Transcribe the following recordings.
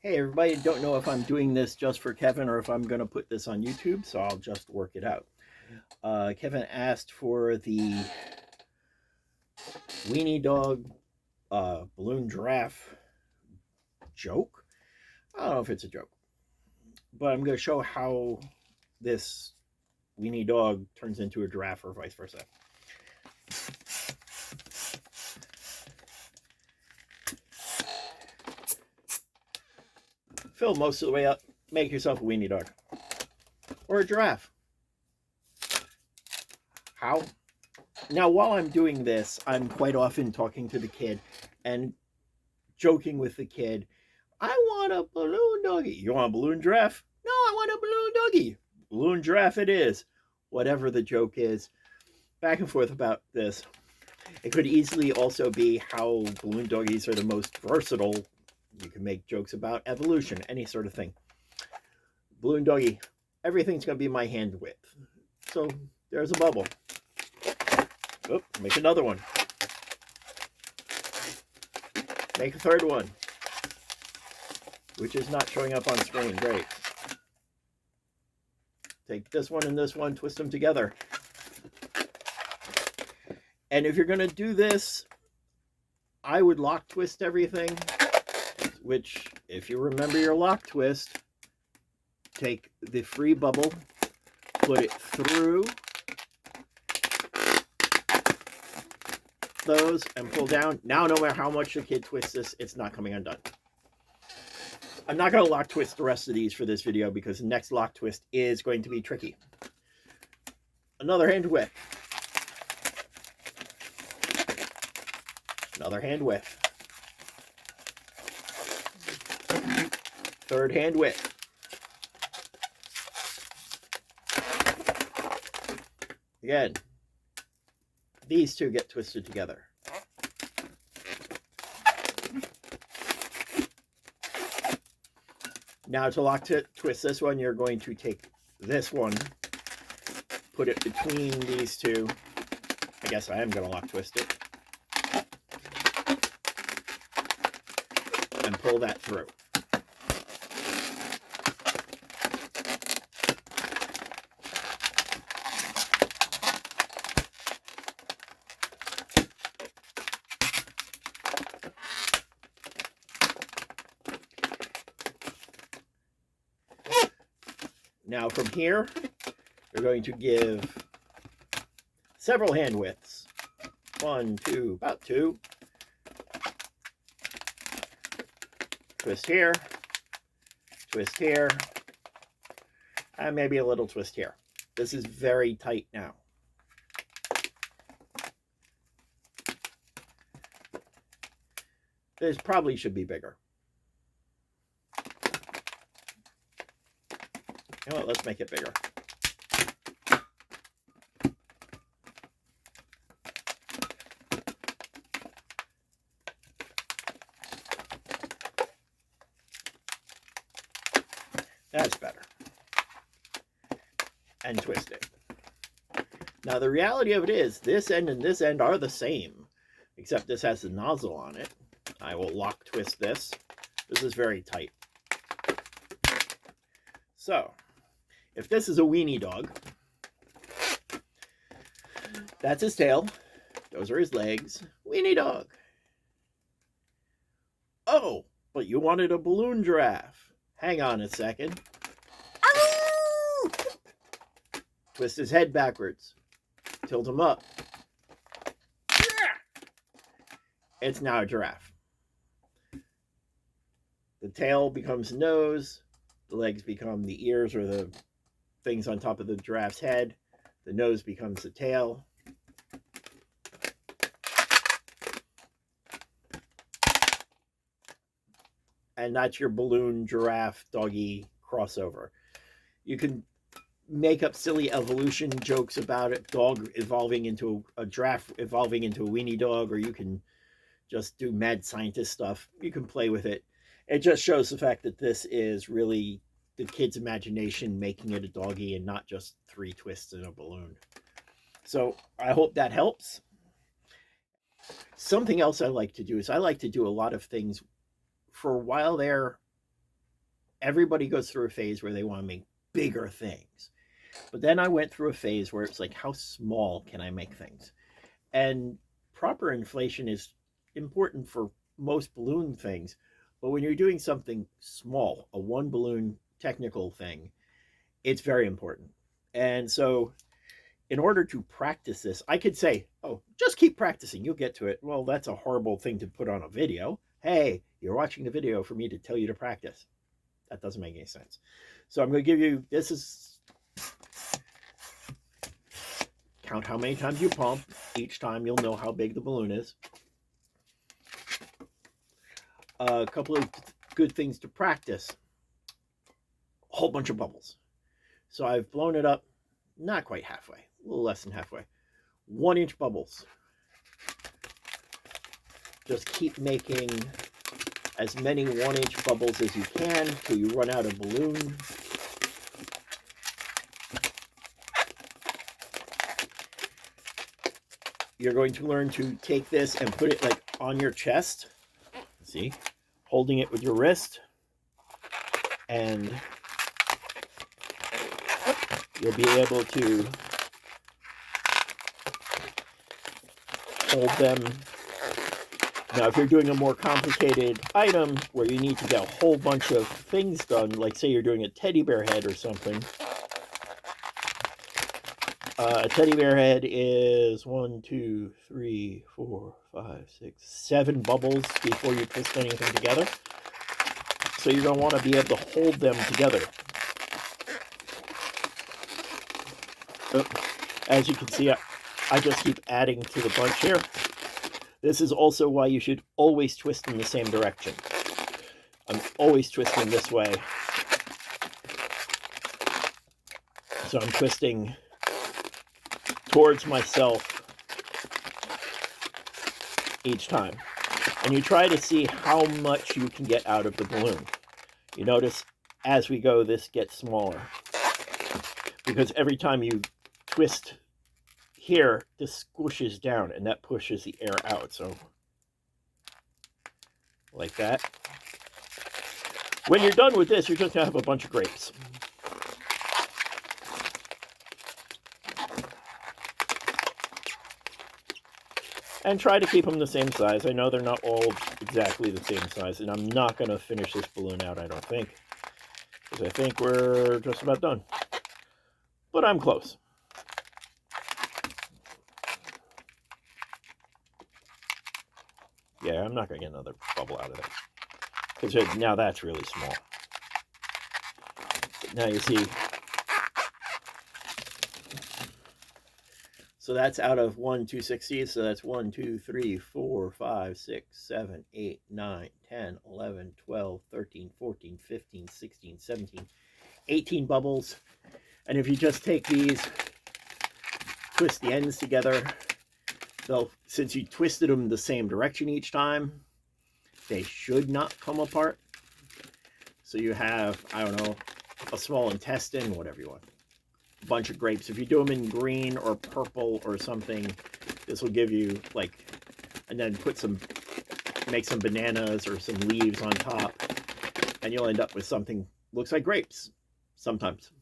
Hey everybody, don't know if I'm doing this just for Kevin or if I'm going to put this on YouTube, so I'll just work it out. Kevin asked for the weenie dog balloon giraffe joke. I don't know if it's a joke, but I'm going to show how this weenie dog turns into a giraffe or vice versa. Fill most of the way up, make yourself a weenie dog or a giraffe. How? Now, while I'm doing this, I'm quite often talking to the kid and joking with the kid. I want a balloon doggy. You want a balloon giraffe? No, I want a balloon doggy. Balloon giraffe it is. Whatever the joke is. Back and forth about this. It could easily also be how balloon doggies are the most versatile. You can make jokes about evolution, any sort of thing. Balloon doggy, everything's going to be my hand width. So there's a bubble. Oop, make another one. Make a third one, which is not showing up on screen. Great. Take this one and this one, twist them together. And if you're going to do this, I would lock twist everything, which, if you remember your lock twist, take the free bubble, put it through those and pull down. Now, no matter how much the kid twists this, it's not coming undone. I'm not going to lock twist the rest of these for this video because the next lock twist is going to be tricky. Another hand width. Another hand width. Third hand width. Again, these two get twisted together. Now to lock to twist this one, you're going to take this one, put it between these two. I guess I am going to lock twist it. And pull that through. Now from here, you're going to give several hand widths. 1, 2, about 2. Twist here, and maybe a little twist here. This is very tight now. This probably should be bigger. You know what, let's make it bigger. That's better. And twist it. Now the reality of it is, this end and this end are the same, except this has the nozzle on it. I will lock twist this. This is very tight. So, if this is a weenie dog, that's his tail. Those are his legs. Weenie dog. Oh, but you wanted a balloon giraffe. Hang on a second. Ow! Twist his head backwards. Tilt him up. It's now a giraffe. The tail becomes the nose. The legs become the ears or the things on top of the giraffe's head. The nose becomes the tail. And that's your balloon giraffe doggy crossover. You can make up silly evolution jokes about it, dog evolving into a giraffe, evolving into a weenie dog, or you can just do mad scientist stuff. You can play with it. It just shows the fact that this is really the kid's imagination making it a doggy and not just 3 twists in a balloon. So I hope that helps. Something else I like to do is I like to do a lot of things for while they're everybody goes through a phase where they want to make bigger things. But then I went through a phase where it's like, how small can I make things? And proper inflation is important for most balloon things. But when you're doing something small, a one balloon technical thing, it's very important. And so, in order to practice this, I could say, oh, just keep practicing, you'll get to it. Well, that's a horrible thing to put on a video. Hey, you're watching the video for me to tell you to practice. That doesn't make any sense. So I'm going to give you, this is, count how many times you pump. Each time you'll know how big the balloon is. A couple of good things to practice. A whole bunch of bubbles. So I've blown it up, not quite halfway, a little less than halfway. 1-inch bubbles. Just keep making as many 1-inch bubbles as you can till you run out of balloon. You're going to learn to take this and put it like on your chest. See, holding it with your wrist, and you'll be able to hold them. Now, if you're doing a more complicated item where you need to get a whole bunch of things done, like say you're doing a teddy bear head or something, a teddy bear head is 1, 2, 3, 4, 5, 6, 7 bubbles before you twist anything together. So you're going to want to be able to hold them together. As you can see, I just keep adding to the bunch here. This is also why you should always twist in the same direction. I'm always twisting this way. So I'm twisting towards myself each time. And you try to see how much you can get out of the balloon. You notice as we go, this gets smaller. Because every time you twist here, this squishes down and that pushes the air out. So, like that. When you're done with this, you're just going to have a bunch of grapes. And try to keep them the same size. I know they're not all exactly the same size, and I'm not going to finish this balloon out, I don't think. Because I think we're just about done. But I'm close. Yeah, I'm not going to get another bubble out of it. Because now that's really small. But now you see. So that's out of 1, 2, 60. So that's 1, 2, 3, 4, 5, 6, 7, 8, 9, 10, 11, 12, 13, 14, 15, 16, 17, 18 bubbles. And if you just take these, twist the ends together, since you twisted them the same direction each time, they should not come apart. So you have, I don't know, a small intestine, whatever you want. A bunch of grapes. If you do them in green or purple or something, this will give you like, and then make some bananas or some leaves on top, and you'll end up with something looks like grapes sometimes.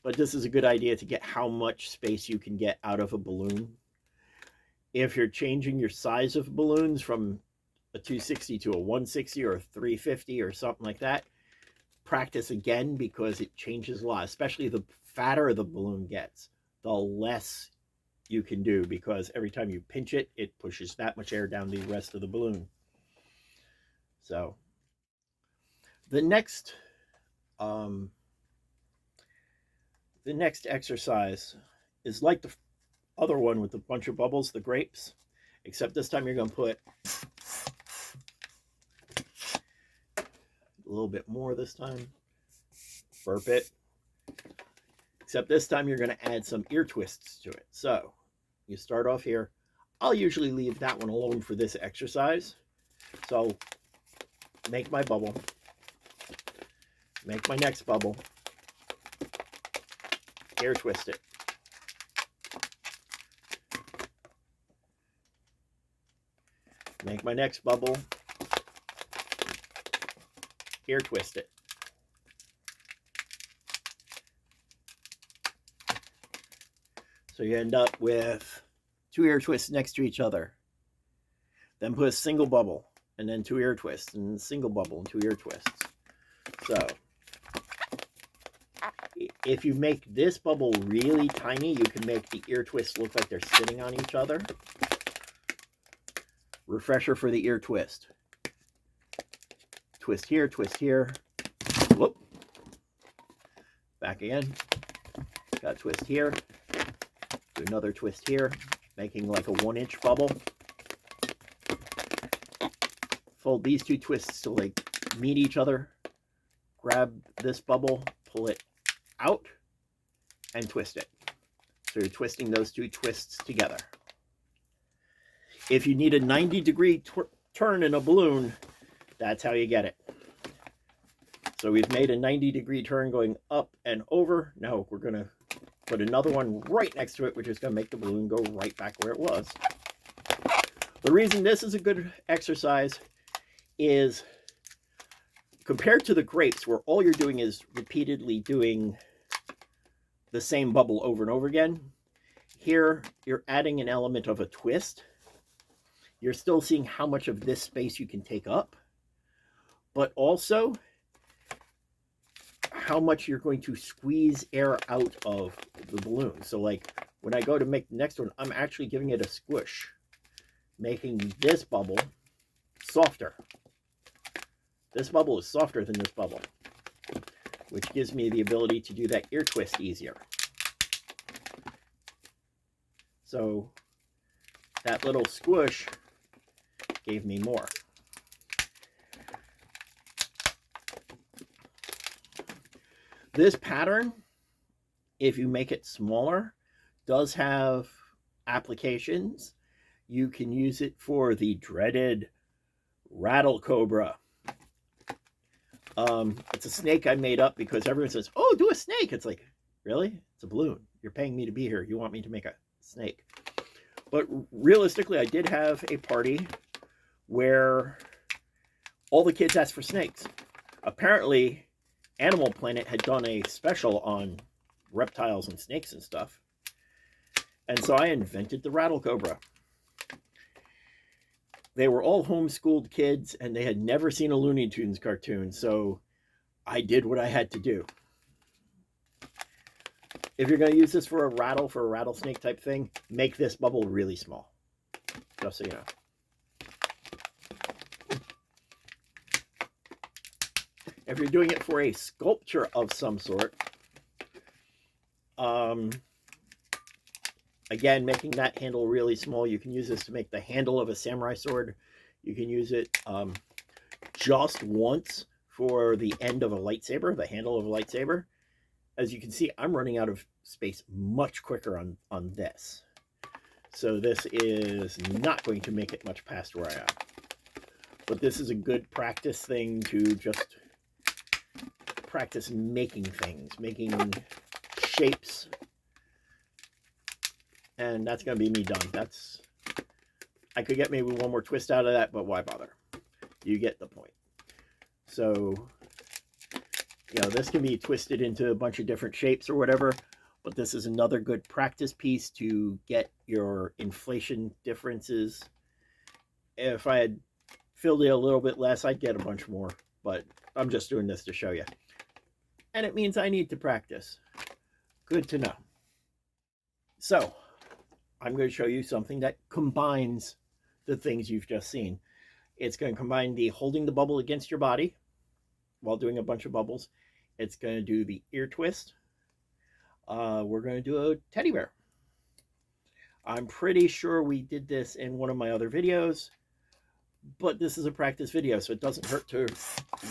But this is a good idea to get how much space you can get out of a balloon. If you're changing your size of balloons from a 260 to a 160 or a 350 or something like that, practice again, because it changes a lot. Especially the fatter the balloon gets, the less you can do, because every time you pinch it, it pushes that much air down the rest of the balloon. So the next exercise is like the other one with a bunch of bubbles, the grapes, except this time you're going to put a little bit more this time. Burp it. Except this time you're going to add some ear twists to it. So you start off here. I'll usually leave that one alone for this exercise. So I'll make my bubble. Make my next bubble. Ear twist it. Make my next bubble. Ear twist it. So you end up with 2 air twists next to each other. Then put a single bubble, and then 2 air twists, and a single bubble and 2 air twists. So if you make this bubble really tiny, you can make the ear twists look like they're sitting on each other. Refresher for the ear twist. Twist here, whoop. Back again. Got a twist here. Do another twist here, making like a 1-inch bubble. Fold these 2 twists to like meet each other. Grab this bubble, pull it out, and twist it. So you're twisting those 2 twists together. If you need a 90-degree turn in a balloon, that's how you get it. So we've made a 90-degree turn going up and over. Now we're going to put another one right next to it, which is going to make the balloon go right back where it was. The reason this is a good exercise is compared to the grapes, where all you're doing is repeatedly doing the same bubble over and over again. Here, you're adding an element of a twist. You're still seeing how much of this space you can take up, but also how much you're going to squeeze air out of the balloon. So like when I go to make the next one, I'm actually giving it a squish, making this bubble softer. This bubble is softer than this bubble, which gives me the ability to do that ear twist easier. So that little squish gave me more. This pattern, if you make it smaller, does have applications. You can use it for the dreaded rattle cobra. It's a snake I made up because everyone says, oh, do a snake. It's like, really? It's a balloon. You're paying me to be here. You want me to make a snake. But realistically, I did have a party where all the kids asked for snakes. Apparently, Animal Planet had done a special on reptiles and snakes and stuff. And so I invented the rattle cobra. They were all homeschooled kids and they had never seen a Looney Tunes cartoon. So I did what I had to do. If you're going to use this for a rattlesnake type thing, make this bubble really small. Just so you know. If you're doing it for a sculpture of some sort, again, making that handle really small, you can use this to make the handle of a samurai sword. You can use it just once for the end of a lightsaber, the handle of a lightsaber. As you can see, I'm running out of space much quicker on this. So this is not going to make it much past where I am. But this is a good practice thing to just practice making things, making shapes. And that's going to be me done. I could get maybe one more twist out of that, but why bother? You get the point. So, you know, this can be twisted into a bunch of different shapes or whatever, but this is another good practice piece to get your inflation differences. If I had filled it a little bit less, I'd get a bunch more, but I'm just doing this to show you. And it means I need to practice. Good to know. So, I'm going to show you something that combines the things you've just seen. It's going to combine the holding the bubble against your body while doing a bunch of bubbles. It's going to do the ear twist. We're going to do a teddy bear. I'm pretty sure we did this in one of my other videos, but this is a practice video, so it doesn't hurt to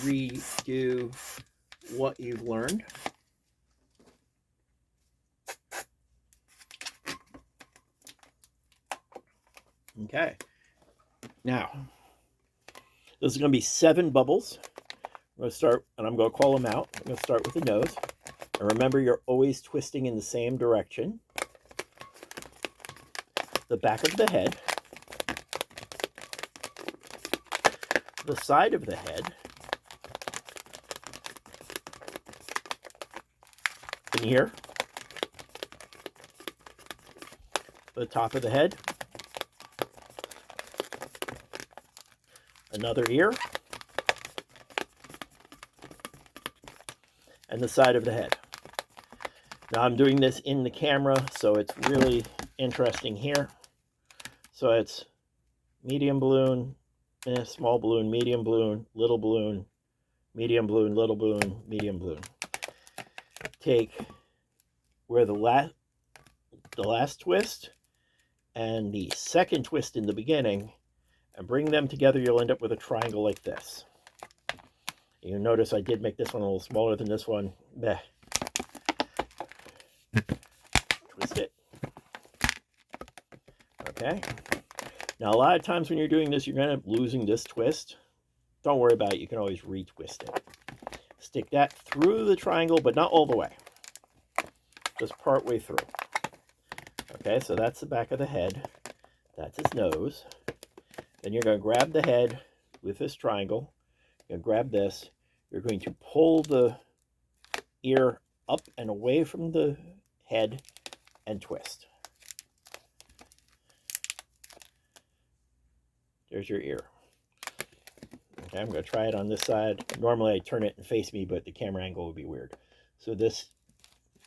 redo what you've learned. Okay, now this is going to be 7 bubbles. I'm going to start, and I'm going to call them out. I'm going to start with the nose. And remember, you're always twisting in the same direction. The back of the head. The side of the head. In here. the top of the head, another ear, and the side of the head. Now I'm doing this in the camera, so it's really interesting here. So it's medium balloon, small balloon, medium balloon, little balloon, medium balloon, little balloon, medium balloon. Take where the last twist and the second twist in the beginning and bring them together. You'll end up with a triangle like this. You notice I did make this one a little smaller than this one. Bleh. Twist it. Okay. Now, a lot of times when you're doing this, you're going to end up losing this twist. Don't worry about it. You can always retwist it. Stick that through the triangle, but not all the way. Just part way through. Okay, so that's the back of the head. That's his nose. Then you're going to grab the head with this triangle. You're going to grab this. You're going to pull the ear up and away from the head and twist. There's your ear. Okay, I'm going to try it on this side. Normally I turn it and face me, but the camera angle would be weird. So this,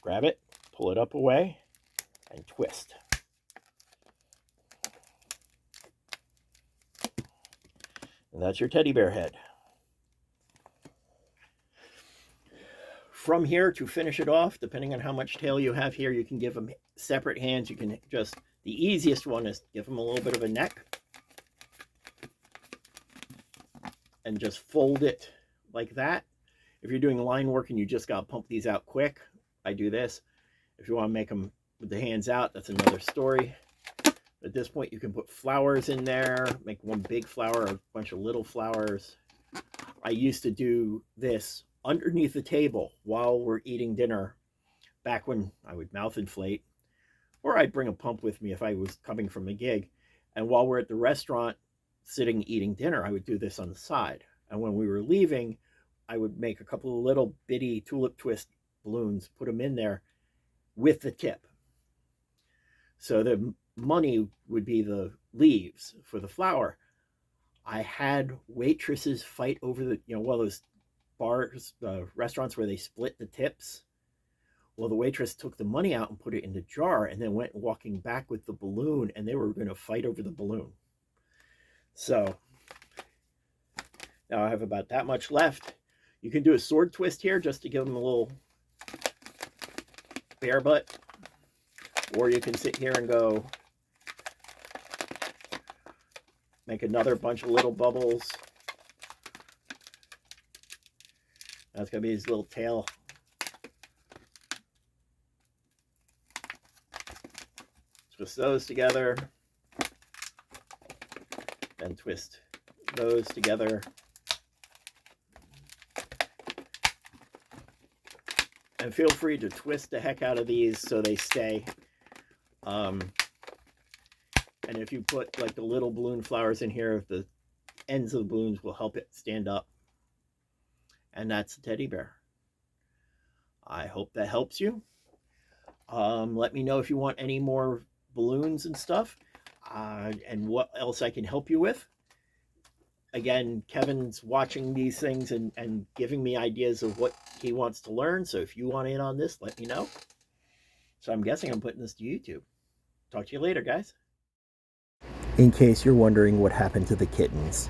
grab it, pull it up away, and twist. And that's your teddy bear head. From here, to finish it off, depending on how much tail you have here, you can give them separate hands. You can just, the easiest one is give them a little bit of a neck and just fold it like that. If you're doing line work and you just got to pump these out quick, I do this. If you want to make them with the hands out, that's another story. At this point, you can put flowers in there, make one big flower, a bunch of little flowers. I used to do this underneath the table while we're eating dinner, back when I would mouth inflate, or I'd bring a pump with me if I was coming from a gig. And while we're at the restaurant sitting eating dinner, I would do this on the side. And when we were leaving, I would make a couple of little bitty tulip twist balloons, put them in there with the tip. So the money would be the leaves for the flower. I had waitresses fight over the, one of those bars, restaurants where they split the tips. Well, the waitress took the money out and put it in the jar and then went walking back with the balloon, and they were going to fight over the balloon. So now I have about that much left. You can do a sword twist here just to give them a little bear butt, or you can sit here and go make another bunch of little bubbles. That's going to be his little tail. Twist those together. Then twist those together. And feel free to twist the heck out of these so they stay. And if you put like the little balloon flowers in here, the ends of the balloons will help it stand up. And that's the teddy bear. I hope that helps you. Let me know if you want any more balloons and stuff, and what else I can help you with. Again, Kevin's watching these things and giving me ideas of what he wants to learn. So if you want in on this, let me know. So I'm guessing I'm putting this to YouTube. Talk to you later, guys. In case you're wondering what happened to the kittens,